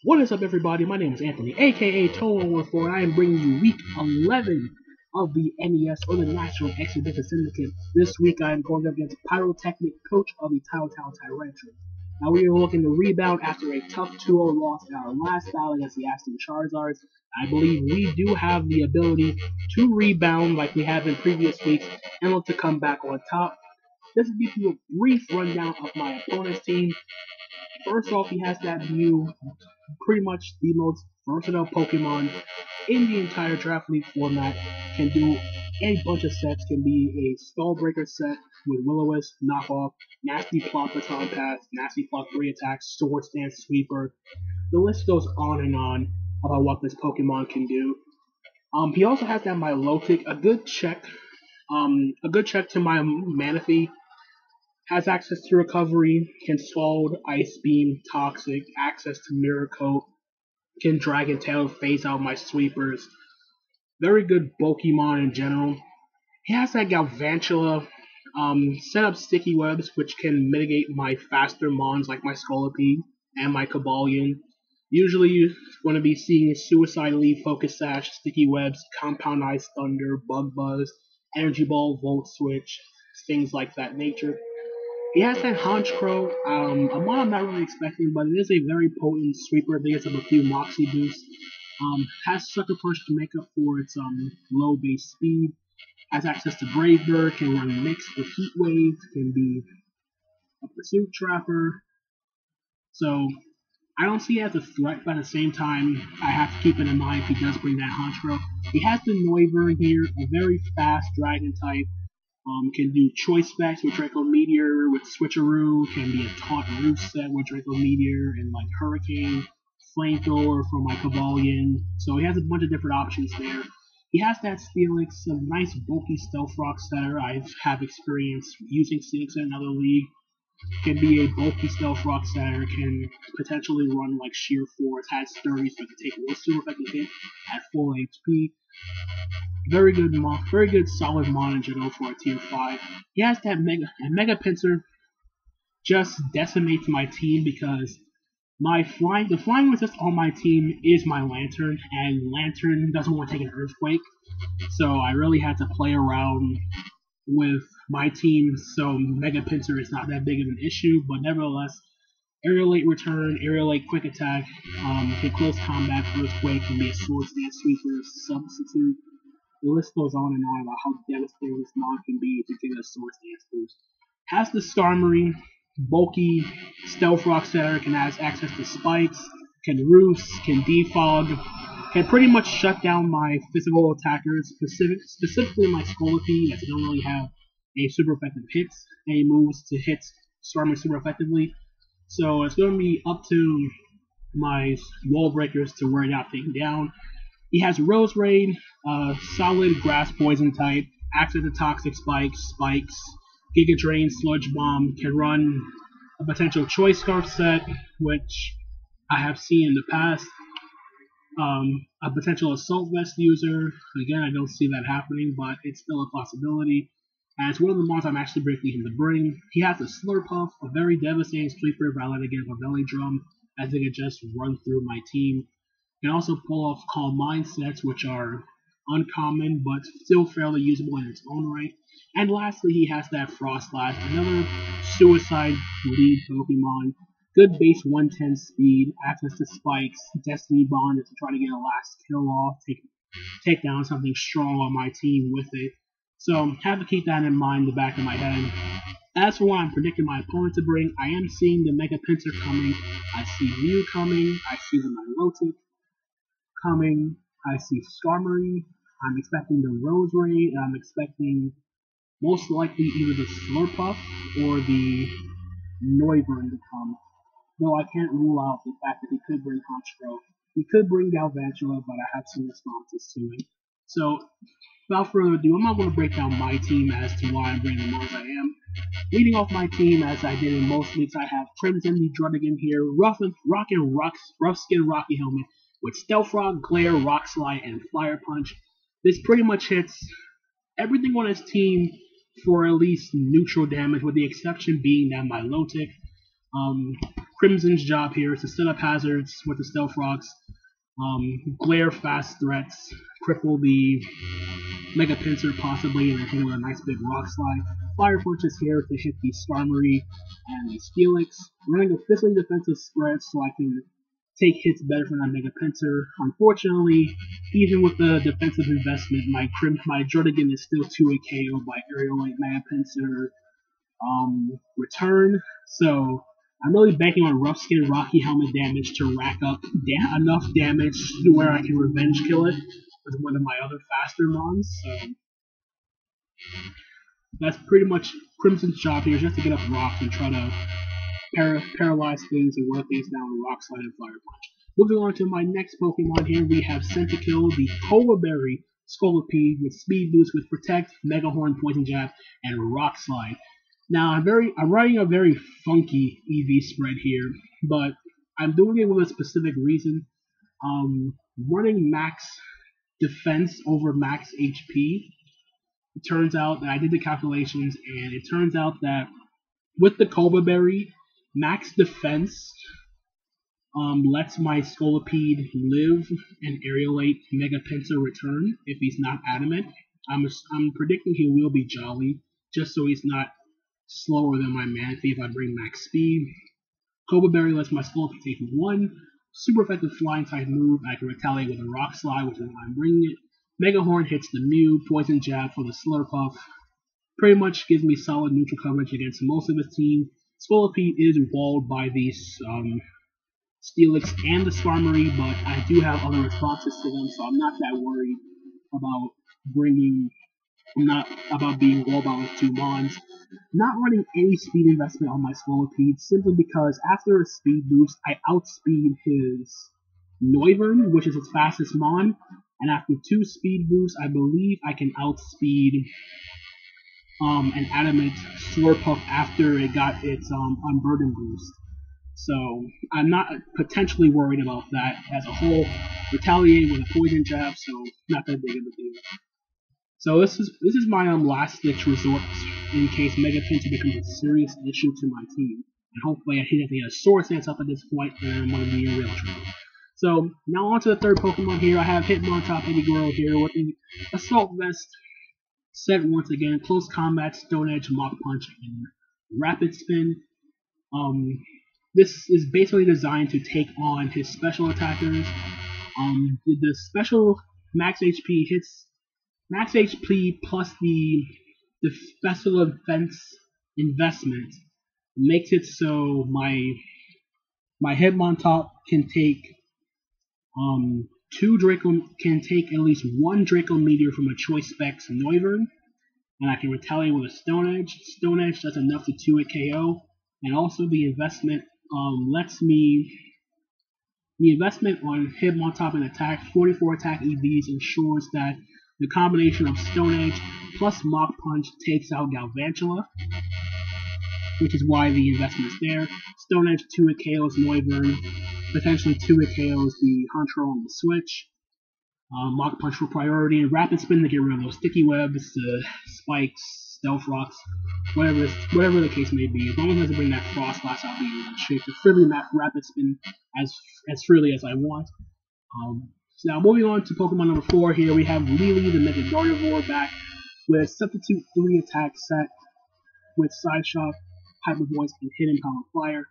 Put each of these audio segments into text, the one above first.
What is up, everybody? My name is Anthony, aka Total14, and I am bringing you week 11 of the NES or the National Exhibition Syndicate. This week I am going up against Pyrotechnic, coach of the Titletown Tyrantrums. Now we are looking to rebound after a tough 2-0 loss in our last battle against the Aston Charizards. I believe we do have the ability to rebound like we have in previous weeks and look to come back on top. This will give you a brief rundown of my opponent's team. First off, he has that new, pretty much the most versatile Pokemon in the entire Draft League format. Can do a bunch of sets. Can be a Stallbreaker set with Will-O-Wisp, Knockoff, Nasty Plot Baton Pass, Nasty Plot 3 attacks, Sword Stance, Sweeper. The list goes on and on about what this Pokemon can do. He also has that Milotic, a good check to my Manaphy. Has access to recovery, can Scald, Ice Beam, Toxic, access to Mirror Coat, can Dragon Tail, phase out my sweepers. Very good Pokemon in general. He has that Galvantula, set up Sticky Webs, which can mitigate my faster Mons like my Scolipede and my Cobalion. Usually you're going to be seeing Suicide Leaf, Focus Sash, Sticky Webs, Compound Ice Thunder, Bug Buzz, Energy Ball, Volt Switch, things like that nature. He has that Honchkrow, a one I'm not really expecting, but it is a very potent sweeper. I think it's up a few Moxie boosts. Has Sucker Punch to make up for its low base speed. Has access to Brave Bird, can run mixed with Heat Wave, can be a Pursuit Trapper. So I don't see it as a threat, but at the same time, I have to keep it in mind if he does bring that Honchkrow. He has the Noivern here, a very fast Dragon type. Can do Choice Specs with Draco Meteor, with Switcheroo, can be a Taunt Roost set with Draco Meteor, and like Hurricane, Flamethrower for my Cobalion. So he has a bunch of different options there. He has that Steelix, a nice bulky Stealth Rock setter. I have experience using Steelix in another league. Can be a bulky Stealth Rock setter, can potentially run like Sheer Force, has sturdy, so it can take one super effective hit at full HP. Very good solid mon in general for a tier 5. He has that Mega Pinsir just decimates my team because the flying resist on my team is my Lantern, and Lantern doesn't want to take an Earthquake. So I really had to play around with my team, so Mega Pinsir is not that big of an issue, but nevertheless, Aerial Late Return, Aerial Late Quick Attack, can close combat Earthquake, can be a Sword Stance Sweeper substitute. The list goes on and on about how devastating this mod can be if you get a Sword Stance boost. Has the Skarmory, bulky Stealth Rock setter, can have access to Spikes, can Roost, can Defog, can pretty much shut down my physical attackers, specifically my Scolipede, as I don't really have any super effective hits, any moves to hit Skarmory super effectively. So it's going to be up to my Wall Breakers to wear that thing down. He has Rose Raid, solid Grass Poison type, access to Toxic Spikes, Giga Drain, Sludge Bomb, can run a potential Choice Scarf set, which I have seen in the past. A potential Assault Vest user, again I don't see that happening, but it's still a possibility. And it's one of the mons I'm actually breaking him to bring. He has a Slurpuff, a very devastating sweeper, but I let it get a Belly Drum, as it can just run through my team. Can also pull off Calm Mind sets, which are uncommon, but still fairly usable in its own right. And lastly, he has that Frostlass, another Suicide lead Pokemon. Good base 110 speed, access to Spikes, Destiny Bond to try to get a last kill off, take down something strong on my team with it. So have to keep that in mind in the back of my head. As for what I'm predicting my opponent to bring, I am seeing the Mega Pinsir coming, I see Mew coming, I see the Milotic coming, I see Skarmory, I'm expecting the Rose Raid, and I'm expecting most likely either the Slurpuff or the Noivern to come. Though I can't rule out the fact that he could bring Honchkrow. He could bring Galvantula, but I have some responses to it. So, without further ado, I'm not going to break down my team as to why I'm bringing the ones I am. Leading off my team, as I did in most weeks, I have Crimson the Druddigan here, Rough Skin Rocky Helmet, with Stealth Rock, Glare, Rock Slide, and Fire Punch. This pretty much hits everything on his team for at least neutral damage, with the exception being that Milotic. Crimson's job here is to set up hazards with the Stealth Rocks, glare fast threats, cripple the Mega Pincer possibly, and then hit him with a nice big Rock Slide. Fire Punch is here to hit the Skarmory and the Steelix. Running a physically defensive spread so I can take hits better from that Mega Pincer. Unfortunately, even with the defensive investment, my Dragonite is still 2-hit KO by Aerial Link Mega Pincer return. So I'm really banking on Rough Skin Rocky Helmet damage to rack up enough damage to where I can revenge kill it with one of my other faster mons. So that's pretty much Crimson's job here, just to get up rocks and try to paralyze things and wear things down with Rock Slide and Fire Punch. Moving on to my next Pokemon here, we have Centikill, the Cobra Berry Scolipede with Speed Boost with Protect, Mega Horn, Poison Jab, and Rock Slide. Now I'm running a very funky EV spread here, but I'm doing it with a specific reason. Running max defense over max HP. It turns out that I did the calculations, and it turns out that with the Cobra Berry, max defense lets my Scolipede live and aerialate Mega Pincer return if he's not adamant. I'm predicting he will be Jolly, just so he's not slower than my Manaphy if I bring max speed. Cobra Berry lets my Scolipede take 1 super effective flying type move. I can retaliate with a Rock Slide, which is why I'm bringing it. Mega Horn hits the Mew, Poison Jab for the Slurpuff. Pretty much gives me solid neutral coverage against most of his team. Scolipede is walled by the Steelix and the Skarmory, but I do have other responses to them, so I'm not that worried about being walled by with 2 mons. Not running any speed investment on my Scolipede, simply because after a speed boost, I outspeed his Noivern, which is its fastest mon, and after 2 speed boosts, I believe I can outspeed an Adamant Slurpuff after it got its Unburden boost. So I'm not potentially worried about that as a whole. Retaliate with a Poison Jab, so not that big of a deal. So this is my last ditch resort in case Mega Pincer becomes a serious issue to my team. And hopefully I hit a Sword Stance up at this point and I'm going to be in real trouble. So now on to the third Pokemon here. I have Hitmontop Edigirl here with the Assault Vest set once again. Close Combat, Stone Edge, Mach Punch, and Rapid Spin. This is basically designed to take on his special attackers. The special max HP hits max HP plus the special defense investment makes it so my Hitmontop can take at least 1 Draco Meteor from a Choice Specs Noivern, and I can retaliate with a Stone Edge. Stone Edge does enough to 2-hit KO, and also the investment on Hitmontop and attack 44 attack EVs ensures that the combination of Stone Edge plus Mach Punch takes out Galvantula, which is why the investment is there. Stone Edge 2-hit KOs Noivern, potentially 2-hit KOs the Hunter on the Switch. Mach Punch for priority, and Rapid Spin to get rid of those sticky webs, spikes, stealth rocks, whatever the case may be. As long as it doesn't bring that Frost Blast, I'll be in good shape to freely Rapid Spin as freely as I want. So now moving on to Pokemon number 4 here, we have Lily the Mega Gardevoir back with Substitute 3 attack set with Side Shot, Hyper Voice, and Hidden Power Fire.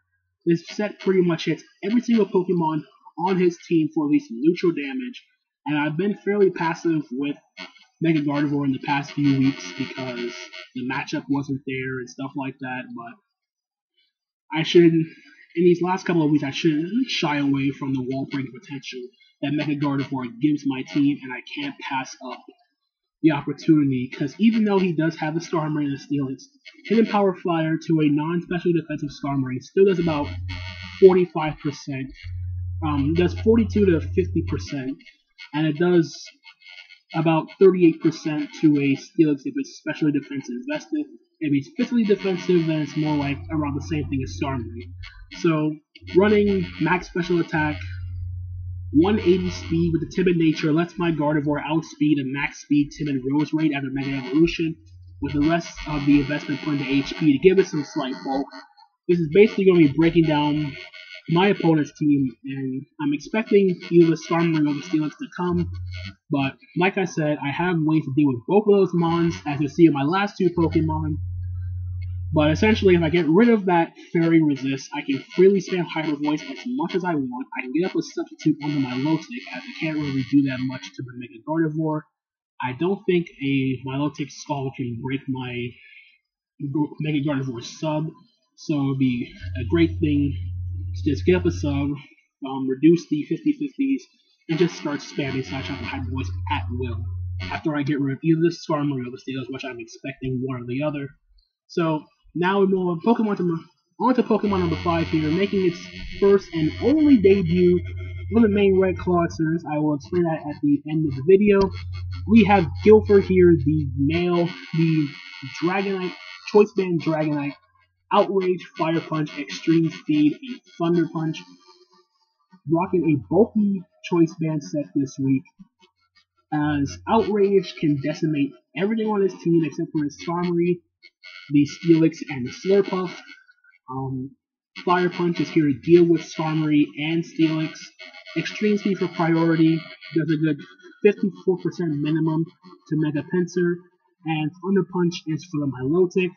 This set pretty much hits every single Pokemon on his team for at least neutral damage, and I've been fairly passive with Mega Gardevoir in the past few weeks because the matchup wasn't there and stuff like that, but in these last couple of weeks, I shouldn't shy away from the wall break potential that Mega Gardevoir gives my team, and I can't pass up the opportunity, because even though he does have the Skarmory and the Steelix, Hidden Power Flyer to a non-specially defensive Skarmory still does about 45%, does 42 to 50%, and it does about 38% to a Steelix if it's specially defensive invested. If he's physically defensive, then it's more like around the same thing as Skarmory. So, running max special attack, 180 speed with the Timid nature lets my Gardevoir outspeed a max speed Timid Roserade after Mega Evolution, with the rest of the investment put into HP to give it some slight bulk. This is basically going to be breaking down my opponent's team, and I'm expecting either the Skarmory or the Steelix to come. But like I said, I have ways to deal with both of those mons, as you see in my last two Pokemon. But essentially, if I get rid of that Fairy Resist, I can freely spam Hyper Voice as much as I want. I can get up a substitute under my Milotic, as I can't really do that much to the Mega Gardevoir. I don't think a Milotic Skull can break my Mega Gardevoir sub, so it would be a great thing to just get up a sub, reduce the 50/50s, and just start spamming Slash Out and Hyper Voice at will. After I get rid of either the Skarmory or the Steelix, which I'm expecting one or the other. So now we move on to Pokemon number 5 here, making its first and only debut for the Maine Red Clawitzers. I will explain that at the end of the video. We have Guilford here, the male, the Dragonite, Choice Band Dragonite, Outrage, Fire Punch, Extreme Speed, and Thunder Punch. Rocking a bulky Choice Band set this week, as Outrage can decimate everything on his team except for his Skarmory, the Steelix, and the Slurpuff. Fire Punch is here to deal with Skarmory and Steelix. Extreme Speed for priority does a good 54% minimum to Mega Pinsir, and Thunder Punch is for the Milotic.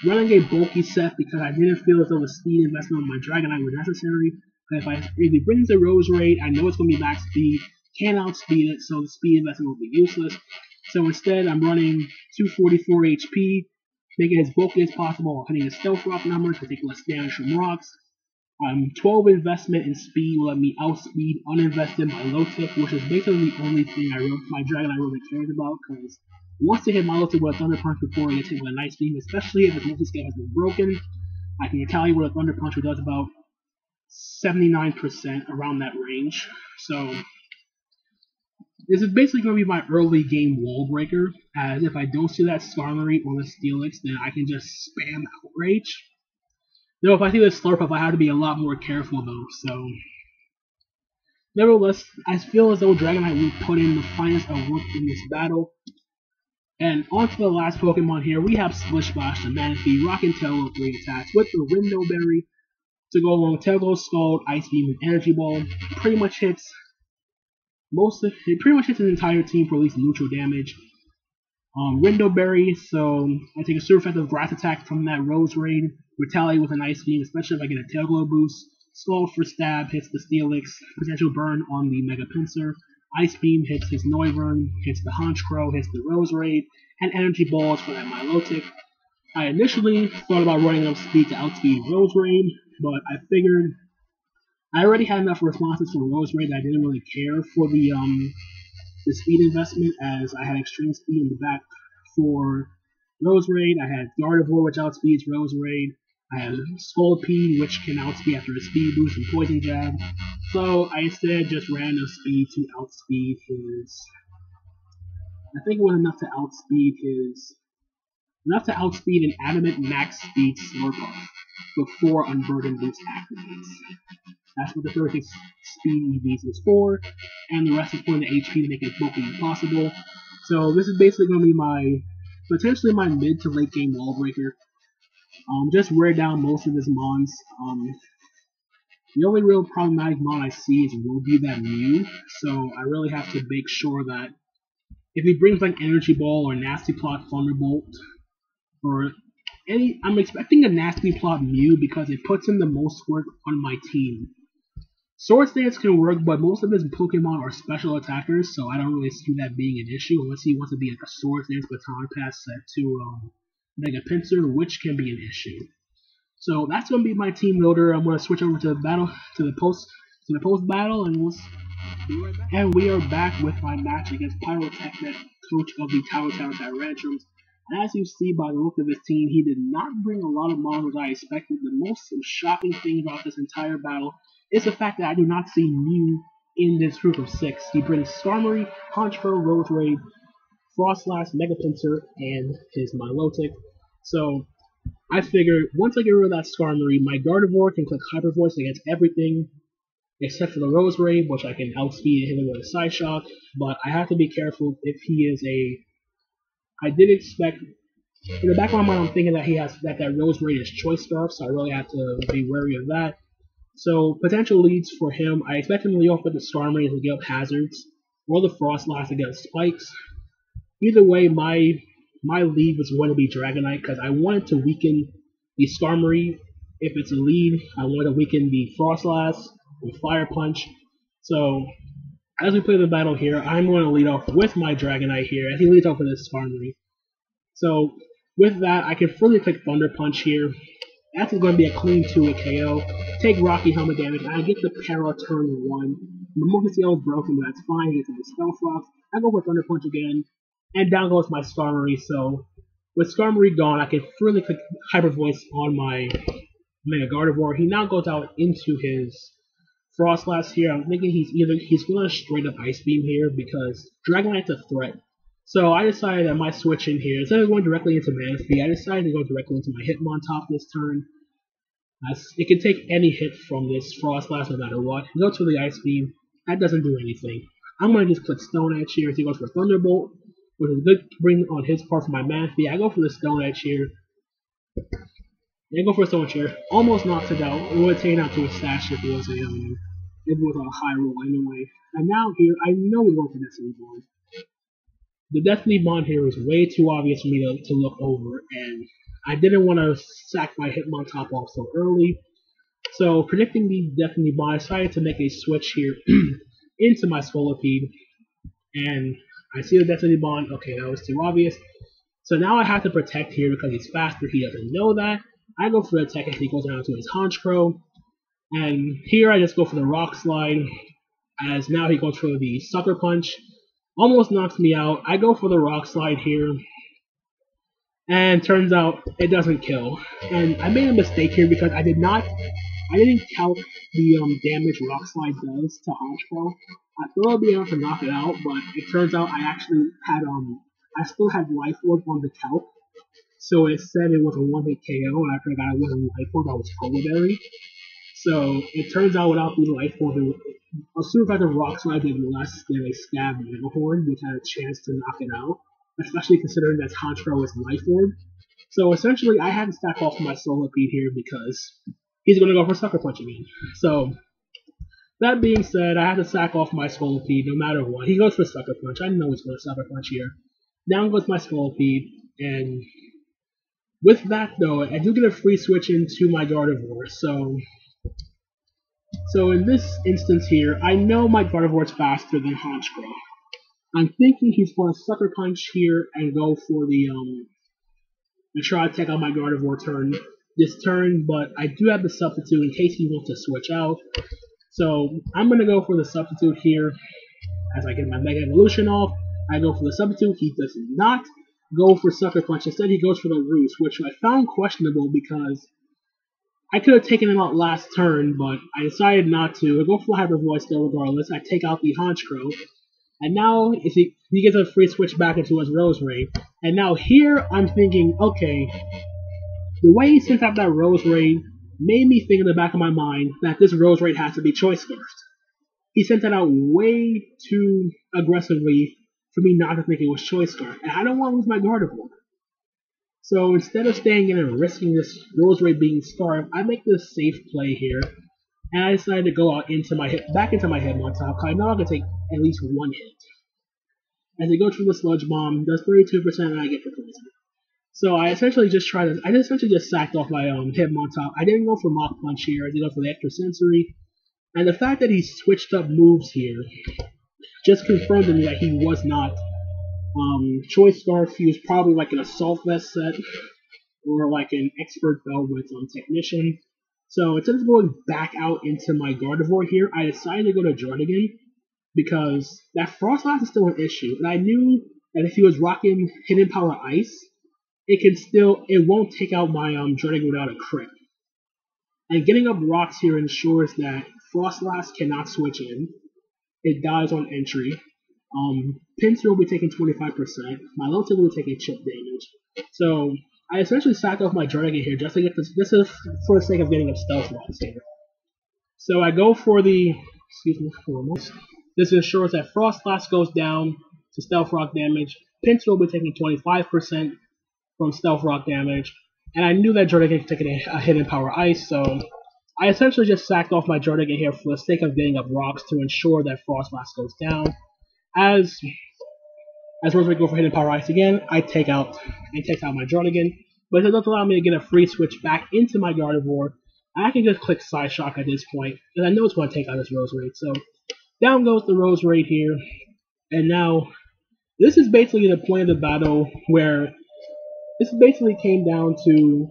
Running a bulky set because I didn't feel as though the speed investment on my Dragonite was necessary. If he brings a Roserade, I know it's going to be max speed, can't outspeed it, so the speed investment will be useless. So instead, I'm running 244 HP, making it as bulky as possible while hitting the Stealth Rock number to take less damage from rocks. 12 investment in speed will let me outspeed uninvested Milotic, which is basically the only thing my Dragonite really cares about, because once they hit Milotic with a Thunder Punch before it gets hit with a Nice Beam, especially if its multi-scale has been broken, I can retaliate with a Thunder Punch, which does about 79% around that range. So this is basically going to be my early game wall breaker, as if I don't see that Skarmory or the Steelix, then I can just spam Outrage. Though if I see the Slurpuff, I have to be a lot more careful though, so nevertheless, I feel as though Dragonite will put in the finest of work in this battle. And on to the last Pokemon here, we have Splish Splash, the Manaphy, Rock and Tail with 3 attacks, with the Window Berry to go along with Tailglow, Scald, Ice Beam, and Energy Ball. Pretty much hits his entire team for at least neutral damage. Window Berry, so I take a super effective Grass attack from that Roserade, retaliate with an Ice Beam, especially if I get a Tailglow boost. Scald for stab hits the Steelix, potential burn on the Mega Pinsir. Ice Beam hits his Noivern, hits the Honchkrow, hits the Roserade, and Energy Balls for that Milotic. I initially thought about running up speed to outspeed Roserade, but I figured I already had enough responses for Roserade that I didn't really care for the speed investment, as I had extreme speed in the back for Roserade. I had Gardevoir, which outspeeds Roserade. I had Scolipede, which can outspeed after a speed boost and Poison Jab. So I instead just ran enough speed to outspeed his. I think it was enough to outspeed an Adamant Max Speed Slurpuff before Unburden Boost activates. That's what the 36 speed EVs is for, and the rest is for the HP to make it bulky as possible. So this is basically going to be potentially my mid to late game wall breaker. Just wear down most of his mons. The only real problematic mon I see will be that Mew, so I really have to make sure that if he brings like Energy Ball or Nasty Plot Thunderbolt, I'm expecting a Nasty Plot Mew because it puts in the most work on my team. Swords Dance can work, but most of his Pokemon are special attackers, so I don't really see that being an issue unless he wants to be like a Swords Dance Baton Pass set to Mega Pinsir, which can be an issue. So that's going to be my team builder. I'm going to switch over to the post battle, and we'll be right back. And we are back with my match against Pyrotechnic, coach of the Titletown Tyrantrums. And as you see by the look of his team, he did not bring a lot of monsters I expected. The most shocking thing about this entire battle is the fact that I do not see Mew in this group of 6. He brings Skarmory, Honchkrow, Roserade, Frostlass, Mega Pinsir, and his Milotic. So I figured once I get rid of that Skarmory, my Gardevoir can click Hyper Voice against everything except for the Roserade, which I can outspeed and hit him with a Side Shock. But I have to be careful if he is I did expect In the back of my mind, I'm thinking that he has that Rosemary is Choice Scarf, so I really have to be wary of that. So potential leads for him, I expect him to lead off with the Skarmory to get up hazards, or the Frostlass to get spikes. Either way, my lead was going to be Dragonite because I wanted to weaken the Skarmory. If it's a lead, I want to weaken the Frostlass with Fire Punch. So as we play the battle here, I'm going to lead off with my Dragonite here as he leads off with his Skarmory. So with that, I can fully click Thunder Punch here. That's going to be a clean 2 with KO. Take Rocky Helmet damage, and I get the Para turn 1. The Monkey Seal is broken, but that's fine. He gets the Stealth Rock. I go for Thunder Punch again, and down goes my Skarmory. So with Skarmory gone, I can freely click Hyper Voice on my Mega Gardevoir. He now goes out into his Frostlass here. I'm thinking he's going to straight up Ice Beam here because Dragonite's a threat. So I decided that my switch in here, instead of going directly into Manaphy, I decided to go directly into my Hitmontop this turn. It can take any hit from this Frostlass no matter what. Go to the Ice Beam. That doesn't do anything. I'm going to just click Stone Edge here as he goes for Thunderbolt, which is a good bring on his part for my Manaphy. I go for the Stone Edge here. I go for a Stone Edge here. Almost knocks it out. It would have taken out to a stash if it was a high roll anyway. And now here, I know we're going for Destiny Bond. The Destiny Bond here is way too obvious for me to look over, and I didn't want to sack my Hitmontop off so early. So, predicting the Destiny Bond, I decided to make a switch here into my Scolipede, and I see the Destiny Bond. Okay, that was too obvious. So now I have to protect here because he's faster. He doesn't know that. I go for the attack as he goes down to his Honchkrow, and here I just go for the Rock Slide, as now he goes for the Sucker Punch. Almost knocks me out. I go for the Rock Slide here, and turns out it doesn't kill. And I made a mistake here because I didn't count the damage Rock Slide does to Honchkrow. I thought it'd be enough to knock it out, but it turns out I actually had I still had Life Orb on the calc, so it said it was a one-hit KO, and I forgot it wasn't Life Orb, I was Polar Berry. So it turns out without the Life Orb, a super effective Rock Slide did less than a Stab Megahorn, which had a chance to knock it out, especially considering that Honchkrow was Life Orb. So essentially, I had to stack off my Solipede here because he's going to go for Sucker Punch again. So that being said, I have to sack off my Scolipede no matter what. He goes for Sucker Punch. I know he's going to Sucker Punch here. Down goes my Scolipede, and with that though, I do get a free switch into my Gardevoir. So in this instance here, I know my Gardevoir's faster than Honchkrow. I'm thinking he's going to Sucker Punch here and go for and try to take out my Gardevoir this turn, but I do have the substitute in case he wants to switch out. So I'm going to go for the substitute here as I get my Mega Evolution off. I go for the substitute. He does not go for Sucker Punch. Instead, he goes for the Roost, which I found questionable because I could have taken him out last turn, but I decided not to. I go for Hyper Voice still regardless. I take out the Honchkrow. And now he gets a free switch back into his Rosemary. And now here I'm thinking, okay, the way he sent out that Rosemary made me think in the back of my mind that this Rosemary has to be Choice Scarfed. He sent that out way too aggressively for me not to think it was Choice Scarf. And I don't want to lose my Gardevoir. So instead of staying in and risking this Rosemary being Scarfed, I make this safe play here. And I decided to go out back into my Hitmontop because I know I can take at least one hit. As he goes for the Sludge Bomb, does 32% and I get the poison. So I essentially just sacked off my Hitmontop. I didn't go for Mach Punch here, I did go for the Extra Sensory. And the fact that he switched up moves here just confirmed to me that he was not Choice Scarf. He was probably like an Assault Vest set or like an Expert Bell with Technician. So instead of going back out into my Gardevoir here, I decided to go to Jardigan because that Frostlass is still an issue. And I knew that if he was rocking Hidden Power Ice, it won't take out my Jardigan without a crit. And getting up rocks here ensures that Frostlass cannot switch in. It dies on entry. Pinsir will be taking 25%. My Lotus will be taking chip damage. So I essentially sacked off my Jardigan here just to get this. This is for the sake of getting a Stealth Rocks here. So I go for the. Excuse me for a moment. This ensures that Frostlass goes down to Stealth Rock damage. Pinsir will be taking 25%. from Stealth Rock damage, and I knew that Dragonite could take a hidden power ice, so I essentially just sacked off my Dragonite here for the sake of getting up rocks to ensure that Frost Blast goes down. As Rosemary go for hidden power ice again, I take out my Dragonite, but it doesn't allow me to get a free switch back into my Gardevoir. I can just click Side Shock at this point, and I know it's going to take out this Rosemary. So down goes the Rosemary here, and now this is basically the point of the battle where this basically came down to.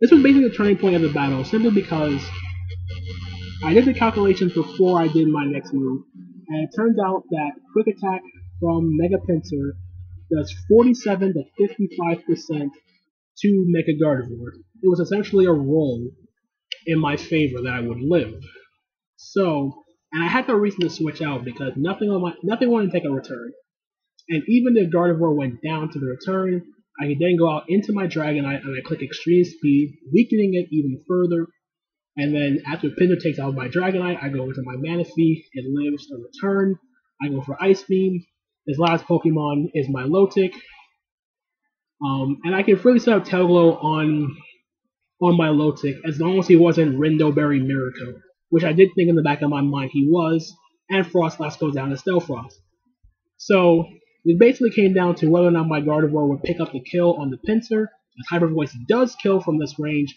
This was basically the turning point of the battle, simply because I did the calculations before I did my next move, and it turns out that Quick Attack from Mega Pinsir does 47 to 55% to Mega Gardevoir. It was essentially a roll in my favor that I would live. So, and I had no reason to switch out because nothing wanted to take a return. And even if Gardevoir went down to the return, I could then go out into my Dragonite and I click Extreme Speed, weakening it even further. And then after Pinsir takes out my Dragonite, I go into my Manaphy, it lives a return. I go for Ice Beam. His last Pokemon is my Milotic. And I can freely set up Tail Glow on my Milotic as long as he wasn't Rindoberry Miracle, which I did think in the back of my mind he was, and Frost Blast goes down to Stealth Frost. So it basically came down to whether or not my Gardevoir would pick up the kill on the Pinsir, as Hyper Voice does kill from this range,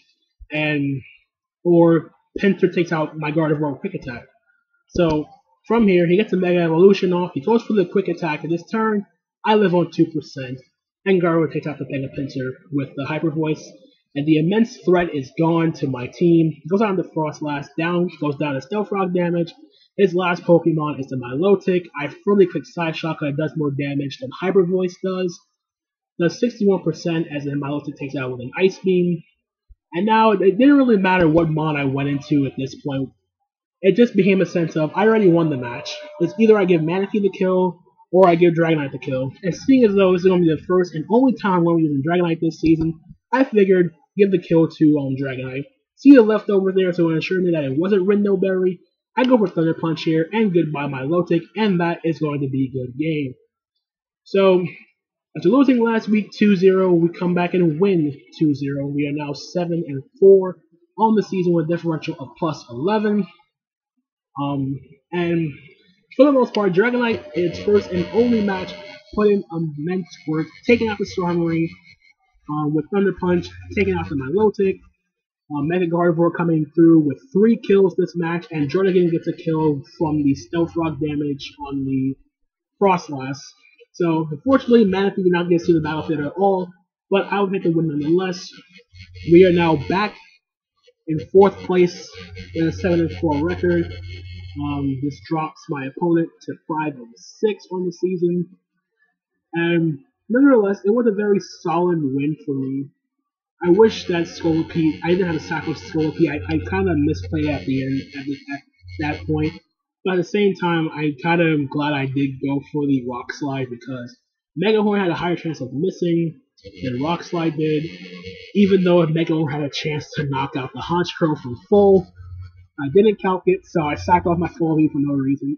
or Pinsir takes out my Gardevoir with Quick Attack. So from here, he gets a Mega Evolution off, he goes for the Quick Attack, and this turn, I live on 2%, and Gardevoir takes out the Mega Pinsir with the Hyper Voice, and the immense threat is gone to my team. He goes on to Frost Blast, goes down to Stealth Rock damage. His last Pokemon is the Milotic. I firmly click Side Shock, it does more damage than Hyper Voice does. Does 61% as the Milotic takes out with an Ice Beam. And now it didn't really matter what mon I went into at this point. It just became a sense of I already won the match. It's either I give Manaphy the kill or I give Dragonite the kill. And seeing as though this is going to be the first and only time I'm going to be using Dragonite this season, I figured give the kill to Dragonite. See the leftover there to ensure me that it wasn't Rindoberry. I go for Thunder Punch here, and goodbye my Milotic, and that is going to be a good game. So, after losing last week 2-0, we come back and win 2-0. We are now 7-4 on the season with a differential of plus 11. And for the most part, Dragonite, in its first and only match, put in immense work, taking out the Storm-Ring with Thunder Punch, taking out the Milotic. Mega Gardevoir coming through with 3 kills this match, and Dragonite gets a kill from the Stealth Rock damage on the Frost Blast. So, unfortunately, Manaphy did not get to the battlefield at all, but I would hit the win nonetheless. We are now back in 4th place in a 7-4 record. This drops my opponent to 5-6 on the season. And nevertheless, it was a very solid win for me. I wish that Scolipede, I didn't have a sack with Scolipede. I kind of misplayed at the end at that point. But at the same time, I kind of am glad I did go for the Rock Slide because Mega Horn had a higher chance of missing than Rock Slide did. Even though Mega Horn had a chance to knock out the Honchkrow from full, I didn't calc it, so I sacked off my Scolipede for no reason.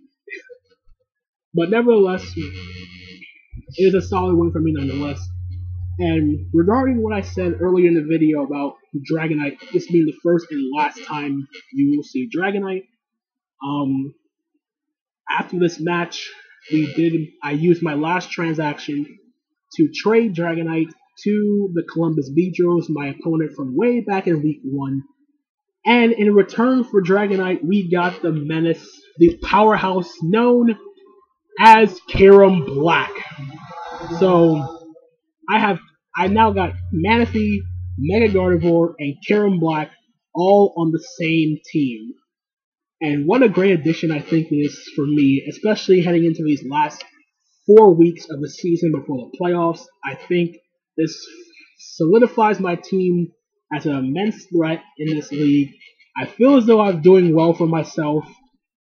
But nevertheless, it is a solid win for me nonetheless. And regarding what I said earlier in the video about Dragonite, this being the first and last time you will see Dragonite, after this match, I used my last transaction to trade Dragonite to the Columbus Beedrills, my opponent from way back in week 1. And in return for Dragonite, we got the menace, the powerhouse known as Kyurem Black. So, I now got Manaphy, Mega Gardevoir, and Kyurem Black all on the same team. And what a great addition I think it is for me, especially heading into these last 4 weeks of the season before the playoffs. I think this solidifies my team as an immense threat in this league. I feel as though I'm doing well for myself.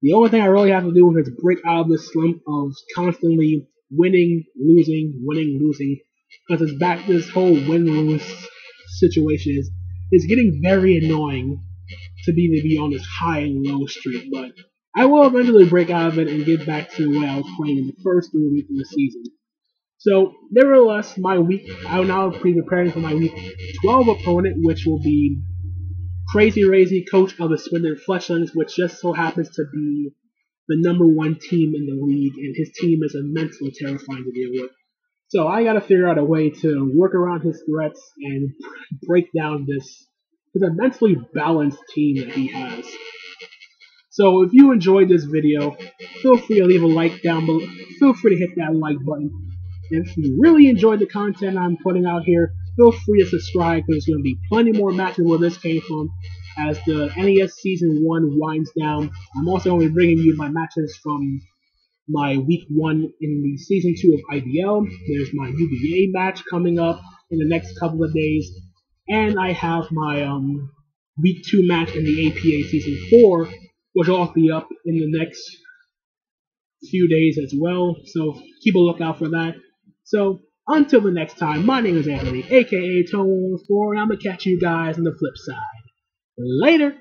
The only thing I really have to do is break out of this slump of constantly winning, losing. Because this whole win-lose situation is getting very annoying to be on this high and low streak. But I will eventually break out of it and get back to the way I was playing in the first 3 weeks of the season. So, nevertheless, my week, I will now be preparing for my week 12 opponent, which will be Crazy Razy, coach of the Swindon Fletchlings, which just so happens to be the #1 team in the league, and his team is immensely terrifying to deal with. So I gotta figure out a way to work around his threats and break down his immensely balanced team that he has. So if you enjoyed this video, feel free to leave a like down below. Feel free to hit that like button. And if you really enjoyed the content I'm putting out here, feel free to subscribe because there's going to be plenty more matches where this came from as the NES Season 1 winds down. I'm also going to be bringing you my matches from my Week 1 in the Season 2 of IBL. There's my UBA match coming up in the next couple of days. And I have my Week 2 match in the APA Season 4, which will all be up in the next few days as well. So keep a lookout for that. So until the next time, my name is Anthony, aka Tone4, and I'm going to catch you guys on the flip side. Later!